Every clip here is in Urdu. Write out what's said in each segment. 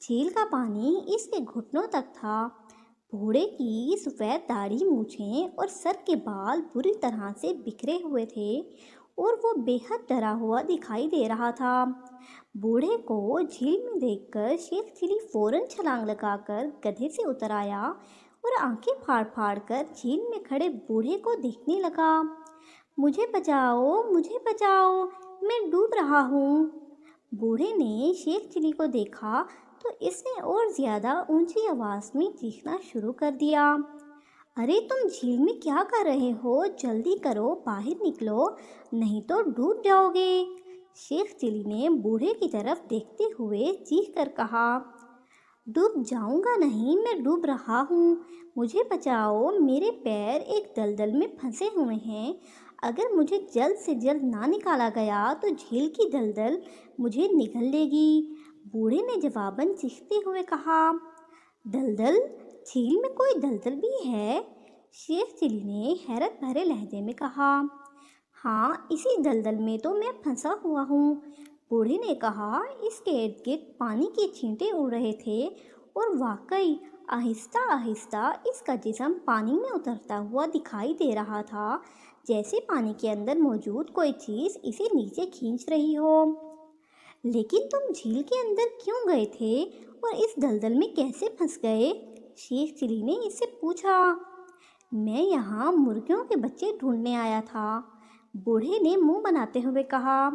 جھیل کا پانی اس کے گھٹنوں تک تھا۔ بوڑھے کی سفید داڑھی، مونچھیں اور سر کے بال بری طرح سے بکھرے ہوئے تھے اور وہ بے حد ڈرا ہوا دکھائی دے رہا تھا۔ بوڑھے کو جھیل میں دیکھ کر شیخ چلی فوراً چھلانگ لگا کر گدھے سے اتر آیا اور آنکھیں پھاڑ پھاڑ کر جھیل میں کھڑے بوڑھے کو دیکھنے لگا۔ مجھے بچاؤ، مجھے بچاؤ، میں ڈوب رہا ہوں۔ بوڑھے نے شیخ چلی کو دیکھا تو اس نے اور زیادہ اونچی آواز میں چیخنا شروع کر دیا۔ ارے تم جھیل میں کیا کر رہے ہو؟ جلدی کرو، باہر نکلو، نہیں تو ڈوب جاؤ گے۔ شیخ چلی نے بوڑھے کی طرف دیکھتے ہوئے چیخ کر کہا، ڈوب جاؤں گا نہیں، میں ڈوب رہا ہوں، مجھے بچاؤ، میرے پیر ایک دلدل میں پھنسے ہوئے ہیں، اگر مجھے جلد سے جلد نہ نکالا گیا تو جھیل کی دلدل مجھے نگل لے گی۔ بوڑھے نے جواباً چیختے ہوئے کہا، دلدل؟ جھیل میں کوئی دلدل بھی ہے؟ شیخ چلی نے حیرت بھرے لہجے میں کہا، ہاں، اسی دلدل میں تو میں پھنسا ہوا ہوں۔ بوڑھے نے کہا، اس کے ارد گرد پانی کے چھینٹے اڑ رہے تھے اور واقعی آہستہ آہستہ اس کا جسم پانی میں اترتا ہوا دکھائی دے رہا تھا، جیسے پانی کے اندر موجود کوئی چیز اسے نیچے کھینچ رہی ہو۔ لیکن تم جھیل کے اندر کیوں گئے تھے اور اس دلدل میں کیسے پھنس گئے؟ شیخ چلی نے اس سے پوچھا۔ میں یہاں مرغیوں کے بچے ڈھونڈنے آیا تھا، بوڑھے نے منہ بناتے ہوئے کہا۔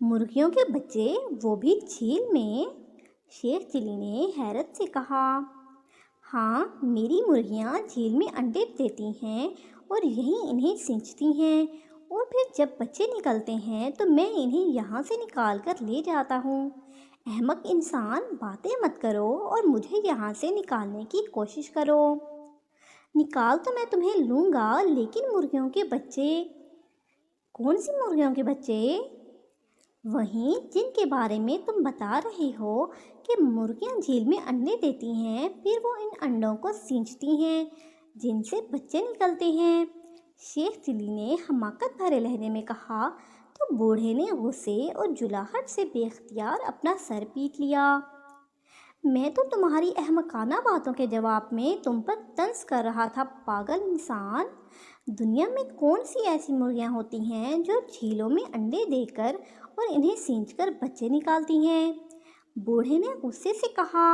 مرغیوں کے بچے، وہ بھی جھیل میں؟ شیخ چلی نے حیرت سے کہا۔ ہاں، میری مرغیاں جھیل میں انڈے دیتی ہیں اور یہی انہیں سینچتی ہیں، اور پھر جب بچے نکلتے ہیں تو میں انہیں یہاں سے نکال کر لے جاتا ہوں۔ احمق انسان، باتیں مت کرو اور مجھے یہاں سے نکالنے کی کوشش کرو۔ نکال تو میں تمہیں لوں گا، لیکن مرغیوں کے بچے؟ کون سی مرغیوں کے بچے؟ وہیں جن کے بارے میں تم بتا رہے ہو کہ مرغیاں جھیل میں انڈے دیتی ہیں، پھر وہ ان انڈوں کو سینچتی ہیں جن سے بچے نکلتے ہیں۔ شیخ چلی نے حماقت بھرے لہجے میں کہا تو بوڑھے نے غصے اور جلاہٹ سے بے اختیار اپنا سر پیٹ لیا۔ میں تو تمہاری احمقانہ باتوں کے جواب میں تم پر طنز کر رہا تھا، پاگل انسان۔ دنیا میں کون سی ایسی مرغیاں ہوتی ہیں جو جھیلوں میں انڈے دے کر اور انہیں سینچ کر بچے نکالتی ہیں؟ بوڑھے نے غصے سے کہا۔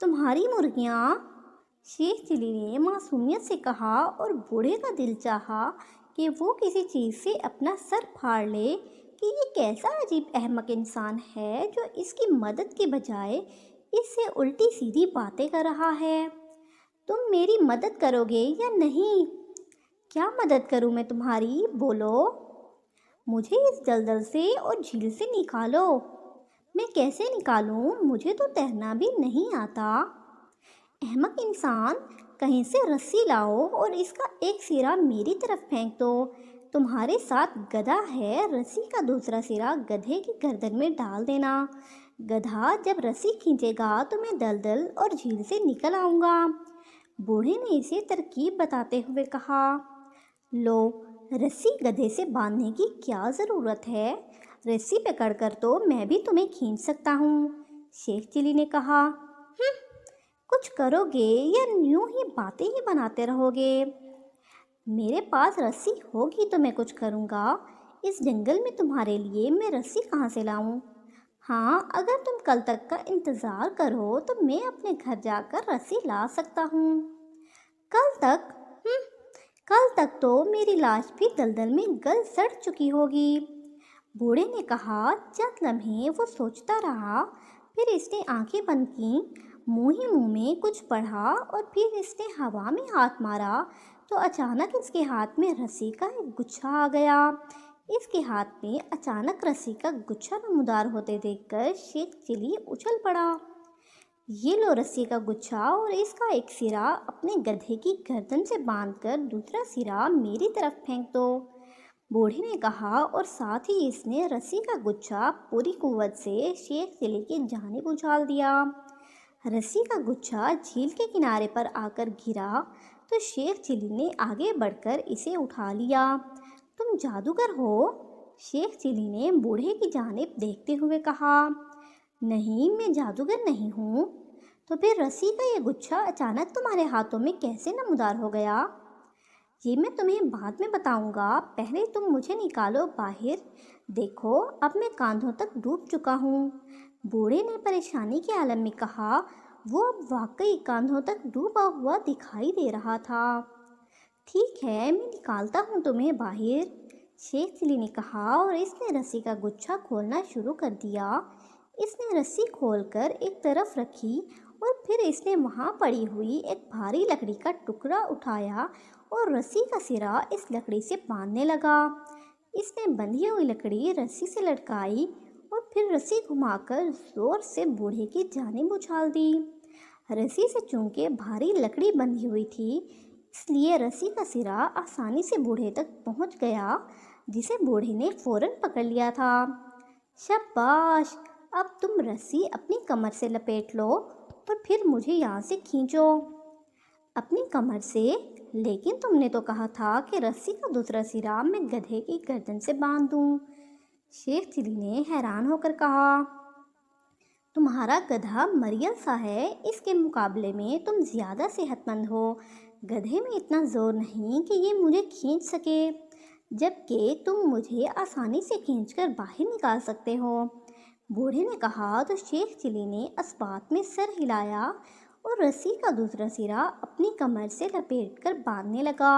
تمہاری مرغیاں؟ شیخ چلی نے معصومیت سے کہا، اور بوڑھے کا دل چاہا کہ وہ کسی چیز سے اپنا سر پھاڑ لے کہ یہ کیسا عجیب احمق انسان ہے جو اس کی مدد کے بجائے اس سے الٹی سیدھی باتیں کر رہا ہے۔ تم میری مدد کرو گے یا نہیں؟ کیا مدد کروں میں تمہاری؟ بولو، مجھے اس دلدل سے اور جھیل سے نکالو۔ میں کیسے نکالوں؟ مجھے تو تیرنا بھی نہیں آتا۔ احمق انسان، کہیں سے رسی لاؤ اور اس کا ایک سرا میری طرف پھینک دو۔ تمہارے ساتھ گدھا ہے، رسی کا دوسرا سرا گدھے کی گردن میں ڈال دینا۔ گدھا جب رسی کھینچے گا تو میں دلدل اور جھیل سے نکل آؤں گا۔ بوڑھے نے اسے ترکیب بتاتے ہوئے کہا، لو، رسی گدھے سے باندھنے کی کیا ضرورت ہے؟ رسی پکڑ کر تو میں بھی تمہیں کھینچ سکتا ہوں۔ شیخ چلی نے کہا، کچھ کرو گے یا یوں ہی باتیں ہی بناتے رہو گے؟ میرے پاس رسی ہوگی تو میں کچھ کروں گا۔ اس جنگل میں تمہارے لیے میں رسی کہاں سے لاؤں؟ ہاں، اگر تم کل تک کا انتظار کرو تو میں اپنے گھر جا کر رسی لا سکتا ہوں۔ کل تک؟ کل تک تو میری لاش بھی دلدل میں گل سڑ چکی ہوگی۔ بوڑھے نے کہا۔ چند لمحے وہ سوچتا رہا، پھر اس نے آنکھیں بند کیں، منہ ہی منہ میں کچھ پڑھا اور پھر اس نے ہوا میں ہاتھ مارا تو اچانک اس کے ہاتھ میں رسی کا ایک گچھا آ گیا۔ اس کے ہاتھ میں اچانک رسی کا گچھا نمودار ہوتے دیکھ کر شیخ چلی اچھل پڑا۔ یہ لو رسی کا گچھا اور اس کا ایک سرا اپنے گدھے کی گردن سے باندھ کر دوسرا سرا میری طرف پھینک دو، بوڑھے نے کہا، اور ساتھ ہی اس نے رسی کا گچھا پوری قوت سے شیخ چلی کی جانب اچھال دیا۔ رسی کا گچھا جھیل کے کنارے پر آ کر گرا تو شیخ چلی نے آگے بڑھ کر اسے اٹھا لیا۔ تم جادوگر ہو؟ شیخ چلی نے بوڑھے کی جانب دیکھتے ہوئے کہا۔ نہیں، میں جادوگر نہیں ہوں۔ تو پھر رسی کا یہ گچھا اچانک تمہارے ہاتھوں میں کیسے نمودار ہو گیا؟ یہ میں تمہیں بعد میں بتاؤں گا، پہلے تم مجھے نکالو باہر۔ دیکھو اب میں کاندھوں تک ڈوب چکا ہوں۔ بوڑھے نے پریشانی کے عالم میں کہا۔ وہ اب واقعی کاندھوں تک ڈوبا ہوا دکھائی دے رہا تھا۔ ٹھیک ہے، میں نکالتا ہوں تمہیں باہر، شیخ چلی نے کہا، اور اس نے رسی کا گچھا کھولنا شروع کر دیا۔ اس نے رسی کھول کر ایک طرف رکھی اور پھر اس نے وہاں پڑی ہوئی ایک بھاری لکڑی کا ٹکڑا اٹھایا اور رسی کا سرا اس لکڑی سے باندھنے لگا۔ اس نے بندھی ہوئی لکڑی رسی سے لٹکائی اور پھر رسی گھما کر زور سے بوڑھے کی جانب اچھال دی۔ رسی سے چونکہ بھاری لکڑی بندھی ہوئی تھی، اس لیے رسی کا سرا آسانی سے بوڑھے تک پہنچ گیا، جسے بوڑھے نے فوراً پکڑ لیا تھا۔ شاباش، اب تم رسی اپنی کمر سے لپیٹ لو اور پھر مجھے یہاں سے کھینچو۔ اپنی کمر سے؟ لیکن تم نے تو کہا تھا کہ رسی کا دوسرا سرا میں گدھے کی گردن سے باندھ دوں، شیخ چلی نے حیران ہو کر کہا۔ تمہارا گدھا مریل سا ہے، اس کے مقابلے میں تم زیادہ صحت مند ہو۔ گدھے میں اتنا زور نہیں کہ یہ مجھے کھینچ سکے، جبکہ تم مجھے آسانی سے کھینچ کر باہر نکال سکتے ہو، بوڑھے نے کہا۔ تو شیخ چلی نے اس بات میں سر ہلایا اور رسی کا دوسرا سرا اپنی کمر سے لپیٹ کر باندھنے لگا۔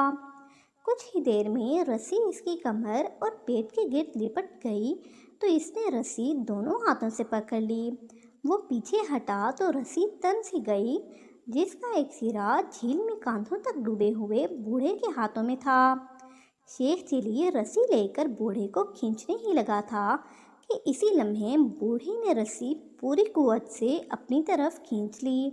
کچھ ہی دیر میں رسی اس کی کمر اور پیٹ کے گرد لپٹ گئی تو اس نے رسی دونوں ہاتھوں سے پکڑ لی۔ وہ پیچھے ہٹا تو رسی تن سی گئی، جس کا ایک سرا جھیل میں کاندھوں تک ڈوبے ہوئے بوڑھے کے ہاتھوں میں تھا۔ شیخ چلی رسی لے کر بوڑھے کو کھینچنے ہی لگا تھا کہ اسی لمحے بوڑھے نے رسی پوری قوت سے اپنی طرف کھینچ لی۔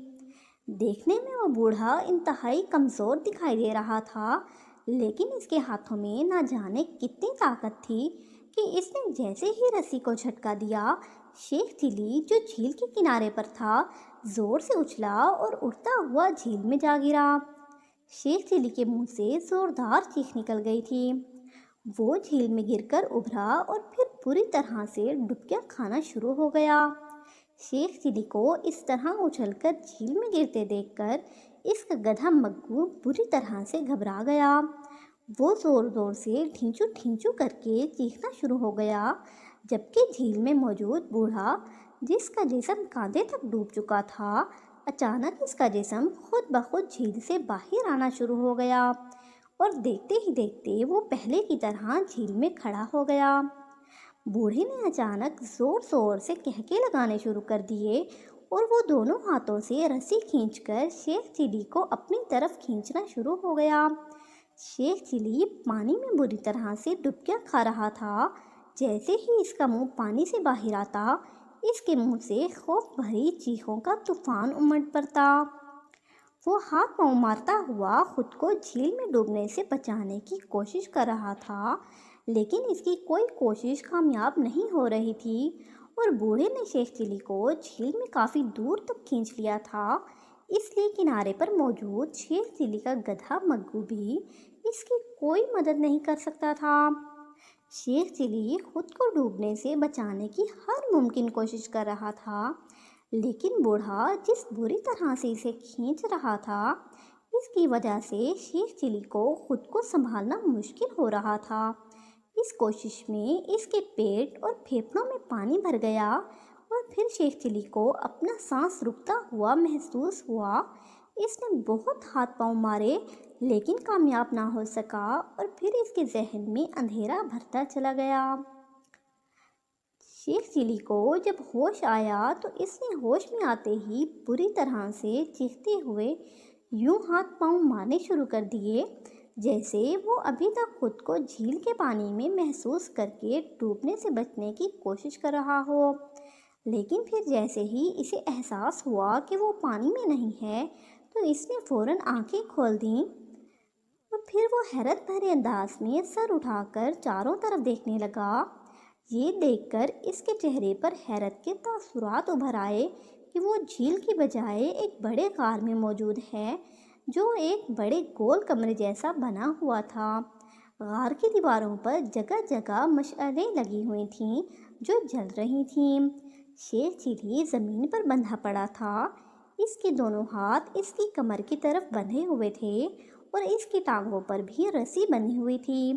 دیکھنے میں وہ بوڑھا انتہائی کمزور دکھائی دے رہا تھا، لیکن اس کے ہاتھوں میں نہ جانے کتنی طاقت تھی کہ اس نے جیسے ہی رسی کو جھٹکا دیا، شیخ چلی جو جھیل کے کنارے پر تھا زور سے اچھلا اور اڑتا ہوا جھیل میں جا گرا۔ شیخ چلی کے منہ سے زوردار چیخ نکل گئی تھی۔ وہ جھیل میں گر کر ابھرا اور پھر پوری طرح سے ڈبکیاں کھانا شروع ہو گیا۔ شیخ چلی کو اس طرح اچھل کر جھیل میں گرتے دیکھ کر اس کا گدھا مگو بری طرح سے گھبرا گیا۔ وہ زور زور سے ڈھینچو ڈھینچو کر کے چیخنا شروع ہو گیا، جبکہ جھیل میں موجود بوڑھا، جس کا جسم کاندھے تک ڈوب چکا تھا، اچانک اس کا جسم خود بخود جھیل سے باہر آنا شروع ہو گیا اور دیکھتے ہی دیکھتے وہ پہلے کی طرح جھیل میں کھڑا ہو گیا۔ بوڑھے نے اچانک زور زور سے کہکے لگانے شروع کر دیے اور وہ دونوں ہاتھوں سے رسی کھینچ کر شیخ چلی کو اپنی طرف کھینچنا شروع ہو گیا۔ شیخ چلی پانی میں بری طرح سے ڈبکیاں کھا رہا تھا۔ جیسے ہی اس کا منہ پانی سے باہر آتا، اس کے منہ سے خوف بھری چیخوں کا طوفان امڈ پڑتا۔ وہ ہاتھ پاؤں مارتا ہوا خود کو جھیل میں ڈوبنے سے بچانے کی کوشش کر رہا تھا، لیکن اس کی کوئی کوشش کامیاب نہیں ہو رہی تھی اور بوڑھے نے شیخ چلی کو جھیل میں کافی دور تک کھینچ لیا تھا، اس لیے کنارے پر موجود شیخ چلی کا گدھا مگو بھی اس کی کوئی مدد نہیں کر سکتا تھا۔ شیخ چلی خود کو ڈوبنے سے بچانے کی ہر ممکن کوشش کر رہا تھا، لیکن بوڑھا جس بری طرح سے اسے کھینچ رہا تھا، اس کی وجہ سے شیخ چلی کو خود کو سنبھالنا مشکل ہو رہا تھا۔ اس کوشش میں اس کے پیٹ اور پھیپھڑوں میں پانی بھر گیا اور پھر شیخ چلی کو اپنا سانس رکتا ہوا محسوس ہوا۔ اس نے بہت ہاتھ پاؤں مارے لیکن کامیاب نہ ہو سکا اور پھر اس کے ذہن میں اندھیرا بھرتا چلا گیا۔ شیخ چلی کو جب ہوش آیا تو اس نے ہوش میں آتے ہی بری طرح سے چیختے ہوئے یوں ہاتھ پاؤں مارنے شروع کر دیے جیسے وہ ابھی تک خود کو جھیل کے پانی میں محسوس کر کے ڈوبنے سے بچنے کی کوشش کر رہا ہو۔ لیکن پھر جیسے ہی اسے احساس ہوا کہ وہ پانی میں نہیں ہے تو اس نے فوراً آنکھیں کھول دیں اور پھر وہ حیرت بھرے انداز میں سر اٹھا کر چاروں طرف دیکھنے لگا۔ یہ دیکھ کر اس کے چہرے پر حیرت کے تاثرات ابھر آئے کہ وہ جھیل کی بجائے ایک بڑے غار میں موجود ہے، جو ایک بڑے گول کمرے جیسا بنا ہوا تھا۔ غار کی دیواروں پر جگہ جگہ مشعلیں لگی ہوئی تھیں جو جل رہی تھیں۔ شیر چیلی زمین پر بندھا پڑا تھا۔ اس کے دونوں ہاتھ اس کی کمر کی طرف بندھے ہوئے تھے اور اس کی ٹانگوں پر بھی رسی بندھی ہوئی تھی۔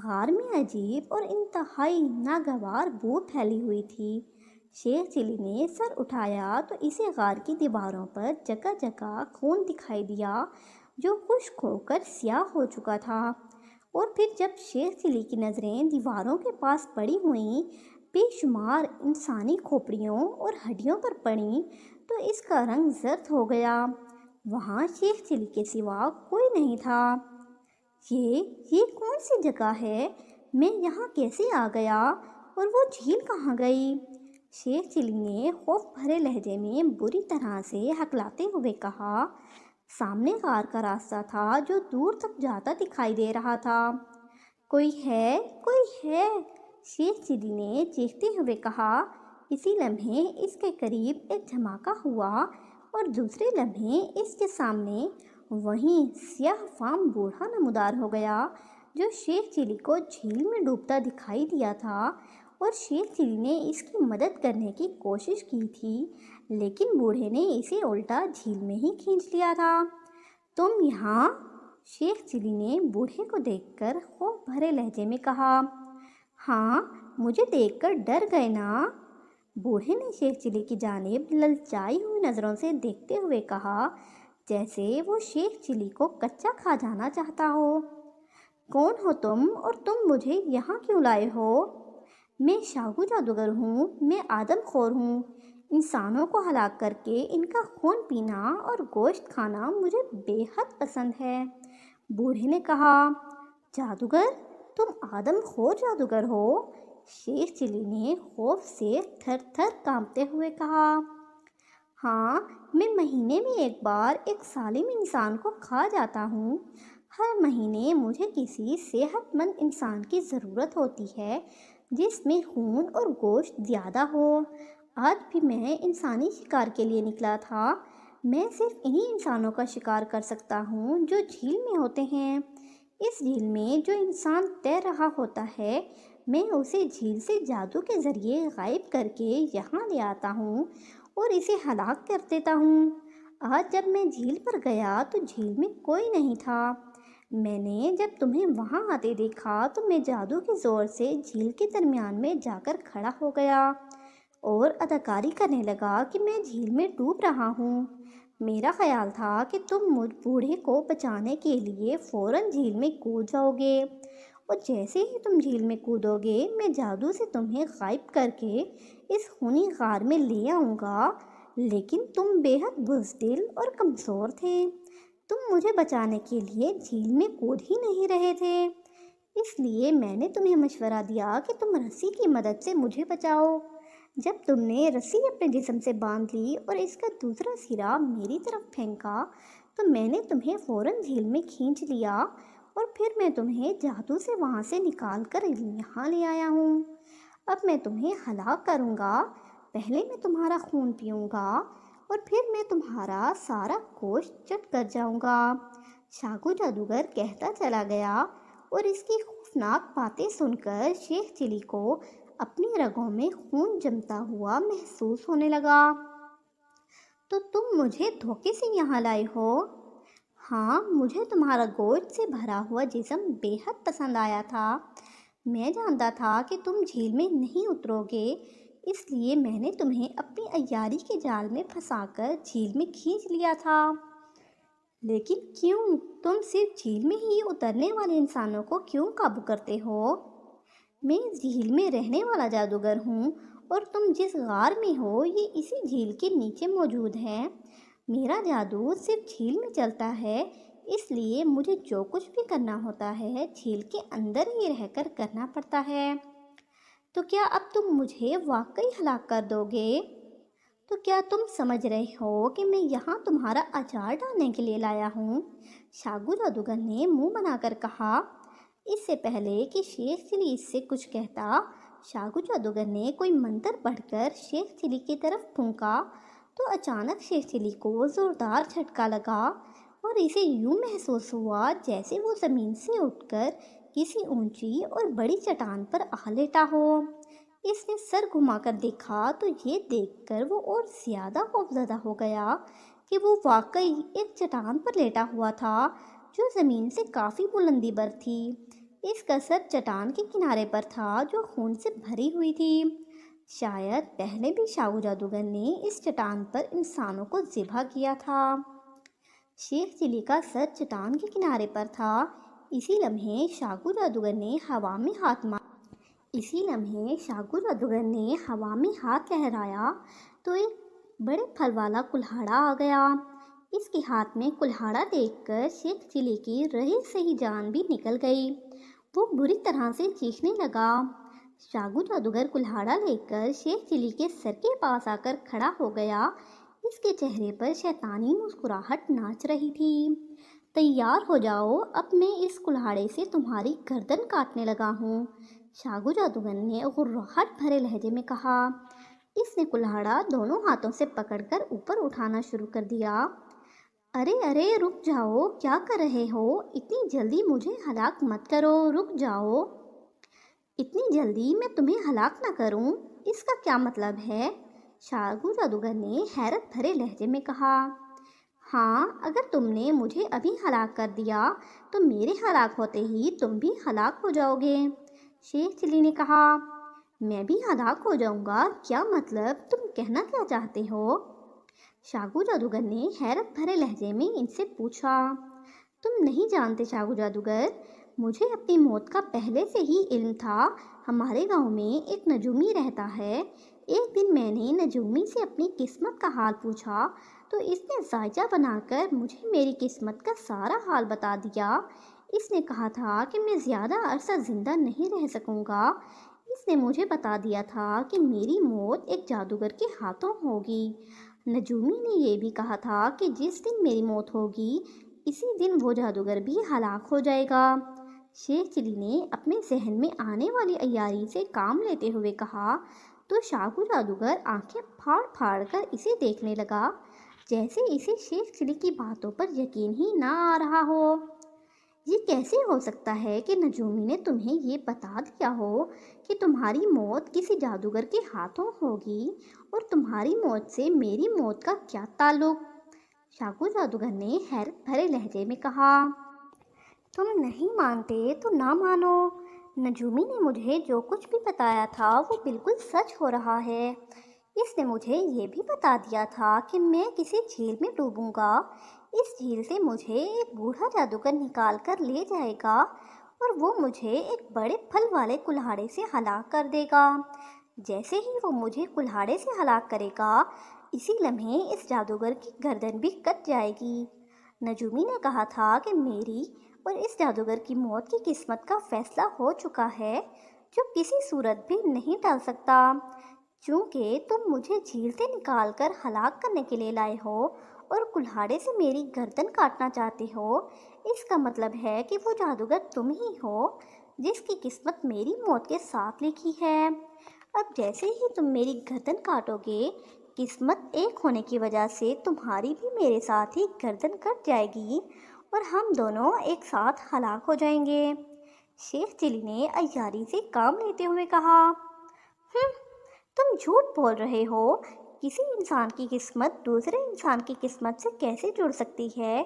غار میں عجیب اور انتہائی ناگوار بو پھیلی ہوئی تھی۔ شیر چیلی نے سر اٹھایا تو اسے غار کی دیواروں پر جگہ جگہ خون دکھائی دیا جو خشک ہو کر سیاہ ہو چکا تھا۔ اور پھر جب شیر چیلی کی نظریں دیواروں کے پاس پڑی ہوئیں، بے شمار انسانی کھوپڑیوں اور ہڈیوں پر پڑیں، تو اس کا رنگ زرد ہو گیا۔ وہاں شیر چیلی کے سوا کوئی نہیں تھا۔ یہ کون سی جگہ ہے؟ میں یہاں کیسے آ گیا؟ اور وہ جھیل کہاں گئی؟ شیر چیلی نے خوف بھرے لہجے میں بری طرح سے ہکلاتے ہوئے کہا۔ سامنے غار کا راستہ تھا جو دور تک جاتا دکھائی دے رہا تھا۔ کوئی ہے؟ کوئی ہے؟ شیر چیلی نے چیختے ہوئے کہا۔ اسی لمحے اس کے قریب ایک دھماکہ ہوا اور دوسرے لمحے اس کے سامنے وہیں سیاہ فام بوڑھا نمودار ہو گیا جو شیر چیلی کو جھیل میں ڈوبتا دکھائی دیا تھا۔ اور شیر چیلی نے اس کی مدد کرنے کی کوشش کی تھی، لیکن بوڑھے نے اسے الٹا جھیل میں ہی کھینچ لیا تھا۔ تم یہاں؟ شیر چیلی نے بوڑھے کو دیکھ کر خوف بھرے لہجے میں کہا۔ ہاں، مجھے دیکھ کر ڈر گئے نا؟ بوڑھے نے شیر چیلی کی جانب للچائی ہوئی نظروں سے دیکھتے ہوئے کہا، جیسے وہ شیر چیلی کو کچا کھا جانا چاہتا ہو۔ کون ہو تم اور تم مجھے یہاں کیوں لائے ہو؟ میں شاگو جادوگر ہوں، میں آدم خور ہوں۔ انسانوں کو ہلاک کر کے ان کا خون پینا اور گوشت کھانا مجھے بے حد پسند ہے، بوڑھے نے کہا۔ جادوگر؟ تم آدم خور جادوگر ہو؟ شیر چیلی نے خوف سے تھر تھر کانپتے ہوئے کہا۔ ہاں، میں مہینے میں ایک بار ایک سالم انسان کو کھا جاتا ہوں۔ ہر مہینے مجھے کسی صحت مند انسان کی ضرورت ہوتی ہے جس میں خون اور گوشت زیادہ ہو۔ آج بھی میں انسانی شکار کے لیے نکلا تھا۔ میں صرف انہی انسانوں کا شکار کر سکتا ہوں جو جھیل میں ہوتے ہیں۔ اس جھیل میں جو انسان تیر رہا ہوتا ہے، میں اسے جھیل سے جادو کے ذریعے غائب کر کے یہاں لے آتا ہوں اور اسے ہلاک کر دیتا ہوں۔ آج جب میں جھیل پر گیا تو جھیل میں کوئی نہیں تھا۔ میں نے جب تمہیں وہاں آتے دیکھا تو میں جادو کے زور سے جھیل کے درمیان میں جا کر کھڑا ہو گیا اور اداکاری کرنے لگا کہ میں جھیل میں ڈوب رہا ہوں۔ میرا خیال تھا کہ تم مجھ بوڑھے کو بچانے کے لیے فوراً جھیل میں کود جاؤ گے، اور جیسے ہی تم جھیل میں کودو گے میں جادو سے تمہیں غائب کر کے اس خونی غار میں لے آؤں گا، لیکن تم بے حد بزدل اور کمزور تھے۔ تم مجھے بچانے کے لیے جھیل میں کود ہی نہیں رہے تھے، اس لیے میں نے تمہیں مشورہ دیا کہ تم رسی کی مدد سے مجھے بچاؤ۔ جب تم نے رسی اپنے جسم سے باندھ لی اور اس کا دوسرا سرا میری طرف پھینکا تو میں نے تمہیں فوراً جھیل میں کھینچ لیا، اور پھر میں تمہیں جادو سے وہاں سے نکال کر یہاں لے آیا ہوں۔ اب میں تمہیں ہلاک کروں گا۔ پہلے میں تمہارا خون پیوں گا اور پھر میں تمہارا سارا گوشت چٹ کر جاؤں گا، شاگو جادوگر کہتا چلا گیا۔ اور اس کی خوفناک باتیں سن کر شیر چیلی کو اپنی رگوں میں خون جمتا ہوا محسوس ہونے لگا۔ تو تم مجھے دھوکے سے یہاں لائے ہو؟ ہاں، مجھے تمہارا گوشت سے بھرا ہوا جسم بے حد پسند آیا تھا۔ میں جانتا تھا کہ تم جھیل میں نہیں اترو گے، اس لیے میں نے تمہیں اپنی عیاری کے جال میں پھنسا کر جھیل میں کھینچ لیا تھا۔ لیکن کیوں؟ تم صرف جھیل میں ہی اترنے والے انسانوں کو کیوں قابو کرتے ہو؟ میں اس جھیل میں رہنے والا جادوگر ہوں، اور تم جس غار میں ہو یہ اسی جھیل کے نیچے موجود ہے۔ میرا جادو صرف جھیل میں چلتا ہے، اس لیے مجھے جو کچھ بھی کرنا ہوتا ہے جھیل کے اندر ہی رہ کر کرنا پڑتا ہے۔ تو کیا اب تم مجھے واقعی ہلاک کر دو گے؟ تو کیا تم سمجھ رہے ہو کہ میں یہاں تمہارا اچار ڈالنے کے لیے لایا ہوں؟ شاگو جادوگر نے منہ بنا کر کہا۔ اس سے پہلے کہ شیر چیلی اس سے کچھ کہتا، شاگو جادوگر نے کوئی منتر پڑھ کر شیر چیلی کی طرف پھونکا تو اچانک شیر چیلی کو زوردار جھٹکا لگا اور اسے یوں محسوس ہوا جیسے وہ زمین سے اٹھ کر کسی اونچی اور بڑی چٹان پر آ لیٹا ہو۔ اس نے سر گھما کر دیکھا تو یہ دیکھ کر وہ اور زیادہ خوفزدہ ہو گیا کہ وہ واقعی ایک چٹان پر لیٹا ہوا تھا جو زمین سے کافی بلندی پر تھی۔ اس کا سر چٹان کے کنارے پر تھا جو خون سے بھری ہوئی تھی۔ شاید پہلے بھی شاگو جادوگر نے اس چٹان پر انسانوں کو ذبح کیا تھا۔ شیخ چلی کا سر چٹان کے کنارے پر تھا۔ اسی لمحے شاگو جادوگر نے ہوا میں ہاتھ لہرایا تو ایک بڑے پھل والا کلہاڑا آ گیا۔ اس کے ہاتھ میں کلہاڑا دیکھ کر شیخ چلی کی رہی سہی جان بھی نکل گئی۔ وہ بری طرح سے چیخنے لگا۔ شاگو جادوگر کلہاڑا لے کر شیخ چلی کے سر کے پاس آ کر کھڑا ہو گیا۔ اس کے چہرے پر شیطانی مسکراہٹ ناچ رہی تھی۔ تیار ہو جاؤ، اب میں اس کلہاڑے سے تمہاری گردن کاٹنے لگا ہوں، شاگو جادوگر نے غراہٹ بھرے لہجے میں کہا۔ اس نے کلہاڑا دونوں ہاتھوں سے پکڑ کر اوپر اٹھانا شروع کر دیا۔ ارے ارے رک جاؤ، کیا کر رہے ہو؟ اتنی جلدی مجھے ہلاک مت کرو، رک جاؤ۔ اتنی جلدی میں تمہیں ہلاک نہ کروں، اس کا کیا مطلب ہے؟ شاگو جادوگر نے حیرت بھرے لہجے میں کہا۔ ہاں، اگر تم نے مجھے ابھی ہلاک کر دیا تو میرے ہلاک ہوتے ہی تم بھی ہلاک ہو جاؤ گے، شیخ چلی نے کہا۔ میں بھی ہلاک ہو جاؤں گا؟ کیا مطلب؟ تم کہنا کیا چاہتے ہو؟ شاگو جادوگر نے حیرت بھرے لہجے میں ان سے پوچھا۔ تم نہیں جانتے شاگو جادوگر، مجھے اپنی موت کا پہلے سے ہی علم تھا۔ ہمارے گاؤں میں ایک نجومی رہتا ہے۔ ایک دن میں نے نجومی سے اپنی قسمت کا حال پوچھا تو اس نے زائچہ بنا کر مجھے میری قسمت کا سارا حال بتا دیا۔ اس نے کہا تھا کہ میں زیادہ عرصہ زندہ نہیں رہ سکوں گا۔ اس نے مجھے بتا دیا تھا کہ میری موت ایک جادوگر کے ہاتھوں ہوگی۔ نجومی نے یہ بھی کہا تھا کہ جس دن میری موت ہوگی اسی دن وہ جادوگر بھی ہلاک ہو جائے گا۔ شیخ چلی نے اپنے ذہن میں آنے والی عیاری سے کام لیتے ہوئے کہا تو شاگو جادوگر آنکھیں پھاڑ پھاڑ کر اسے دیکھنے لگا جیسے اسے شیخ چلی کی باتوں پر یقین ہی نہ آ رہا ہو۔ یہ کیسے ہو سکتا ہے کہ نجومی نے تمہیں یہ بتا دیا ہو کہ تمہاری موت کسی جادوگر کے ہاتھوں ہوگی اور تمہاری موت سے میری موت کا کیا تعلق؟ شاگو جادوگر نے حیرت بھرے لہجے میں کہا۔ تم نہیں مانتے تو نہ مانو، نجومی نے مجھے جو کچھ بھی بتایا تھا وہ بالکل سچ ہو رہا ہے۔ اس نے مجھے یہ بھی بتا دیا تھا کہ میں کسی جھیل میں ڈوبوں گا، اس جھیل سے مجھے ایک بوڑھا جادوگر نکال کر لے جائے گا اور وہ مجھے ایک بڑے پھل والے کلہاڑے سے ہلاک کر دے گا۔ جیسے ہی وہ مجھے کلہاڑے سے ہلاک کرے گا اسی لمحے اس جادوگر کی گردن بھی کٹ جائے گی۔ نجومی نے کہا تھا کہ میری اور اس جادوگر کی موت کی قسمت کا فیصلہ ہو چکا ہے جو کسی صورت بھی نہیں ٹل سکتا۔ چونکہ تم مجھے جھیل سے نکال کر ہلاک کرنے کے لیے لائے ہو اور کلہاڑے سے میری گردن کاٹنا چاہتے ہو، اس کا مطلب ہے کہ وہ جادوگر تم ہی ہو جس کی قسمت میری موت کے ساتھ لکھی ہے۔ اب جیسے ہی تم میری گردن کاٹو گے قسمت ایک ہونے کی وجہ سے تمہاری بھی میرے ساتھ ہی گردن کٹ جائے گی اور ہم دونوں ایک ساتھ ہلاک ہو جائیں گے، شیخ چلی نے عیاری سے کام لیتے ہوئے کہا۔ تم جھوٹ بول رہے ہو، کسی انسان کی قسمت دوسرے انسان کی قسمت سے کیسے جڑ سکتی ہے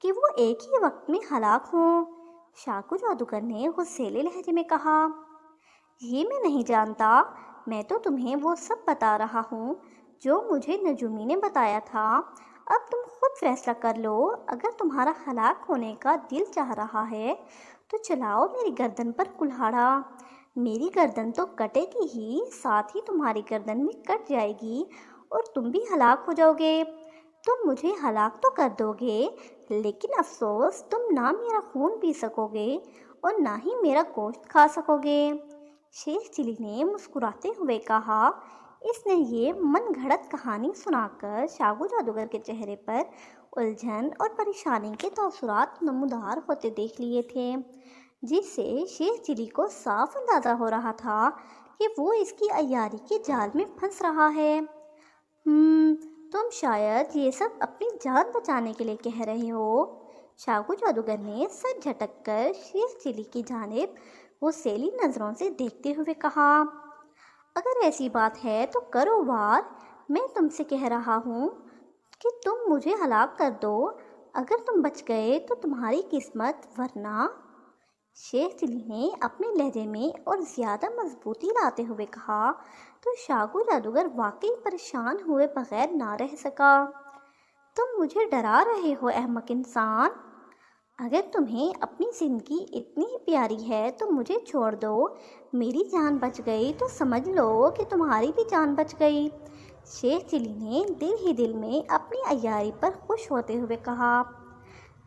کہ وہ ایک ہی وقت میں ہلاک ہوں؟ شاگو جادوگر نے غصیلے لہجے میں کہا۔ یہ میں نہیں جانتا، میں تو تمہیں وہ سب بتا رہا ہوں جو مجھے نجومی نے بتایا تھا۔ اب تم خود فیصلہ کر لو، اگر تمہارا ہلاک ہونے کا دل چاہ رہا ہے تو چلاؤ میری گردن پر کلہاڑا۔ میری گردن تو کٹے گی ہی، ساتھ ہی تمہاری گردن بھی کٹ جائے گی اور تم بھی ہلاک ہو جاؤ گے۔ تم مجھے ہلاک تو کر دو گے لیکن افسوس، تم نہ میرا خون پی سکو گے اور نہ ہی میرا گوشت کھا سکو گے، شیخ چلی نے مسکراتے ہوئے کہا۔ اس نے یہ من گھڑت کہانی سنا کر شاگو جادوگر کے چہرے پر الجھن اور پریشانی کے تاثرات نمودار ہوتے دیکھ لیے تھے، جس سے شیخ چلی کو صاف اندازہ ہو رہا تھا کہ وہ اس کی عیاری کے جال میں پھنس رہا ہے۔ تم شاید یہ سب اپنی جان بچانے کے لیے کہہ رہے ہو، شاگو جادوگر نے سر جھٹک کر شیخ چلی کی جانب غصیلی نظروں سے دیکھتے ہوئے کہا۔ اگر ایسی بات ہے تو کرو وار، میں تم سے کہہ رہا ہوں کہ تم مجھے ہلاک کر دو۔ اگر تم بچ گئے تو تمہاری قسمت، ورنہ… شیخ چلی نے اپنے لہجے میں اور زیادہ مضبوطی لاتے ہوئے کہا تو شاگو جادوگر واقعی پریشان ہوئے بغیر نہ رہ سکا۔ تم مجھے ڈرا رہے ہو احمق انسان! اگر تمہیں اپنی زندگی اتنی ہی پیاری ہے تو مجھے چھوڑ دو۔ میری جان بچ گئی تو سمجھ لو کہ تمہاری بھی جان بچ گئی۔ شیخ چلی نے دل ہی دل میں اپنی عیاری پر خوش ہوتے ہوئے کہا،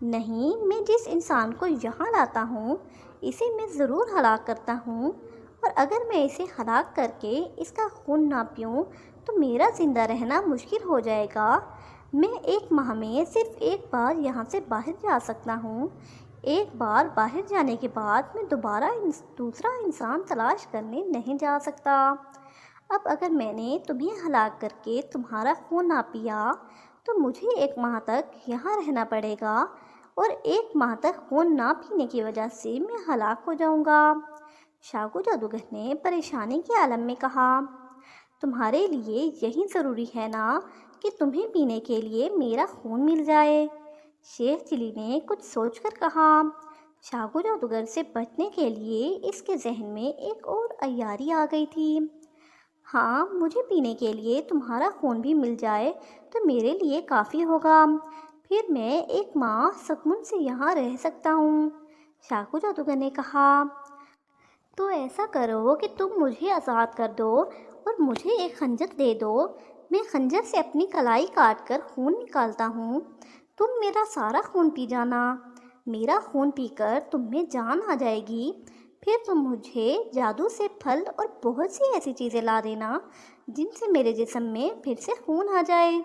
نہیں، میں جس انسان کو یہاں لاتا ہوں اسے میں ضرور ہلاک کرتا ہوں، اور اگر میں اسے ہلاک کر کے اس کا خون نہ پیوں تو میرا زندہ رہنا مشکل ہو جائے گا۔ میں ایک ماہ میں صرف ایک بار یہاں سے باہر جا سکتا ہوں۔ ایک بار باہر جانے کے بعد میں دوبارہ دوسرا انسان تلاش کرنے نہیں جا سکتا۔ اب اگر میں نے تمہیں ہلاک کر کے تمہارا خون نہ پیا تو مجھے ایک ماہ تک یہاں رہنا پڑے گا، اور ایک ماہ تک خون نہ پینے کی وجہ سے میں ہلاک ہو جاؤں گا۔ شاگو جادوگر نے پریشانی کے عالم میں کہا، تمہارے لیے یہی ضروری ہے نا کہ تمہیں پینے کے لیے میرا خون مل جائے؟ شیخ چلی نے کچھ سوچ کر کہا۔ شاگو جادوگر سے بچنے کے لیے اس کے ذہن میں ایک اور عیاری آ گئی تھی۔ ہاں، مجھے پینے کے لیے تمہارا خون بھی مل جائے تو میرے لیے کافی ہوگا، پھر میں ایک ماہ سکون سے یہاں رہ سکتا ہوں۔ شاگو جادوگر نے کہا، تو ایسا کرو کہ تم مجھے آزاد کر دو اور مجھے ایک خنجر دے دو۔ میں خنجر سے اپنی کلائی کاٹ کر خون نکالتا ہوں، تم میرا سارا خون پی جانا۔ میرا خون پی کر تم میں جان آ جائے گی، پھر تم مجھے جادو سے پھل اور بہت سی ایسی چیزیں لا دینا جن سے میرے جسم میں پھر سے خون آ جائے۔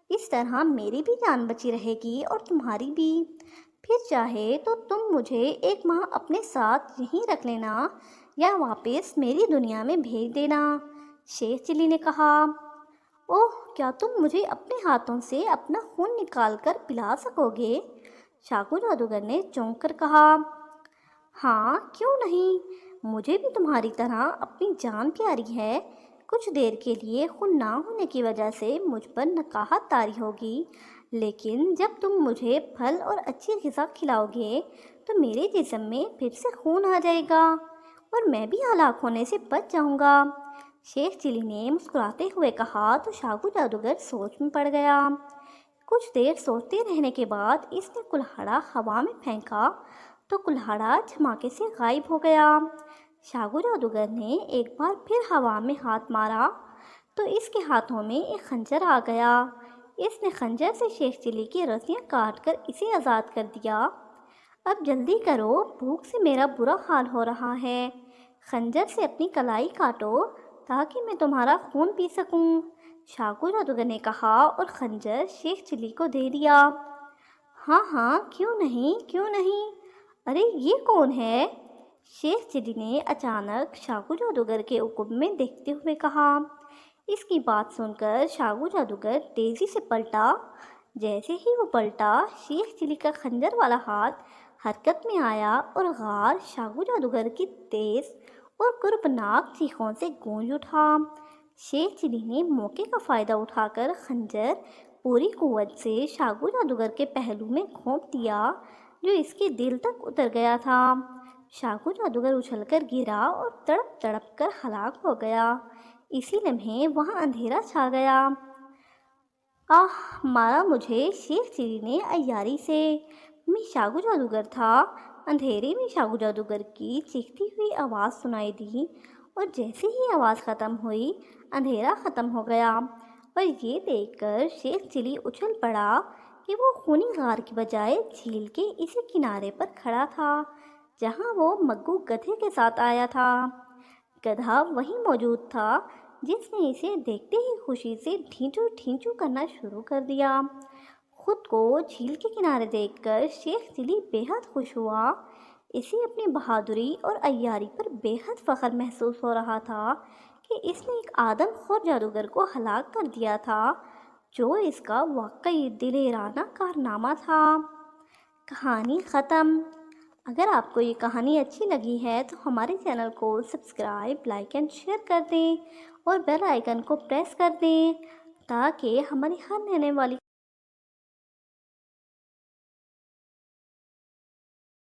اس طرح میری بھی جان بچی رہے گی اور تمہاری بھی۔ پھر چاہے تو تم مجھے ایک ماہ اپنے ساتھ یہیں رکھ لینا یا واپس میری دنیا میں بھیج دینا۔ شیخ چلی نے کہا، اوہ، کیا تم مجھے اپنے ہاتھوں سے اپنا خون نکال کر پلا سکو گے؟ شاگو جادوگر نے چونک کر کہا، ہاں، کیوں نہیں، مجھے بھی تمہاری طرح اپنی جان پیاری ہے۔ کچھ دیر کے لیے خون نہ ہونے کی وجہ سے مجھ پر نکاہت طاری ہوگی، لیکن جب تم مجھے پھل اور اچھی غذا کھلاؤ گے تو میرے جسم میں پھر سے خون آ جائے گا اور میں بھی ہلاک ہونے سے بچ جاؤں گا۔ شیخ چلی نے مسکراتے ہوئے کہا تو شاگو جادوگر سوچ میں پڑ گیا۔ کچھ دیر سوچتے رہنے کے بعد اس نے کلہاڑا ہوا میں پھینکا تو کلہاڑا دھماکے سے غائب ہو گیا۔ شاگو جادوگر نے ایک بار پھر ہوا میں ہاتھ مارا تو اس کے ہاتھوں میں ایک خنجر آ گیا۔ اس نے خنجر سے شیخ چلی کی رسیاں کاٹ کر اسے آزاد کر دیا۔ اب جلدی کرو، بھوک سے میرا برا حال ہو رہا ہے۔ خنجر سے اپنی کلائی کاٹو تاکہ میں تمہارا خون پی سکوں۔ شاگو جادوگر نے کہا اور خنجر شیخ چلی کو دے دیا۔ ہاں ہاں، کیوں نہیں، کیوں نہیں، ارے یہ کون ہے؟ شیخ چلی نے اچانک شاگو جادوگر کے عقب میں دیکھتے ہوئے کہا۔ اس کی بات سن کر شاگو جادوگر تیزی سے پلٹا۔ جیسے ہی وہ پلٹا، شیخ چلی کا خنجر والا ہاتھ حرکت میں آیا اور غار شاگو جادوگر کی تیز اور کربناک چیخوں سے گونج اٹھا۔ شیخ چلی نے موقع کا فائدہ اٹھا کر خنجر پوری قوت سے شاگو جادوگر کے پہلو میں گھونپ دیا جو اس کے دل تک اتر گیا تھا۔ شاگو جادوگر اچھل کر گرا اور تڑپ تڑپ کر ہلاک ہو گیا۔ اسی لمحے وہاں اندھیرا چھا گیا۔ آہ، مارا مجھے شیخ چلی نے عیاری سے، میں شاگو جادوگر تھا۔ اندھیرے میں شاگو جادوگر کی چیختی ہوئی آواز سنائی دی، اور جیسے ہی آواز ختم ہوئی اندھیرا ختم ہو گیا، اور یہ دیکھ کر شیخ چلی اچھل پڑا کہ وہ خونی غار کی بجائے جھیل کے اسی کنارے پر کھڑا تھا جہاں وہ مگو گدھے کے ساتھ آیا تھا۔ گدھا وہیں موجود تھا جس نے اسے دیکھتے ہی خوشی سے ڈھینچو ڈھینچو کرنا شروع کر دیا۔ خود کو جھیل کے کنارے دیکھ کر شیخ چلی بے حد خوش ہوا۔ اسے اپنی بہادری اور عیاری پر بے حد فخر محسوس ہو رہا تھا کہ اس نے ایک آدم خور جادوگر کو ہلاک کر دیا تھا جو اس کا واقعی دلیرانہ کارنامہ تھا۔ کہانی ختم۔ اگر آپ کو یہ کہانی اچھی لگی ہے تو ہمارے چینل کو سبسکرائب، لائک اینڈ شیئر کر دیں اور بیل آئیکن کو پریس کر دیں تاکہ ہماری ہر آنے والی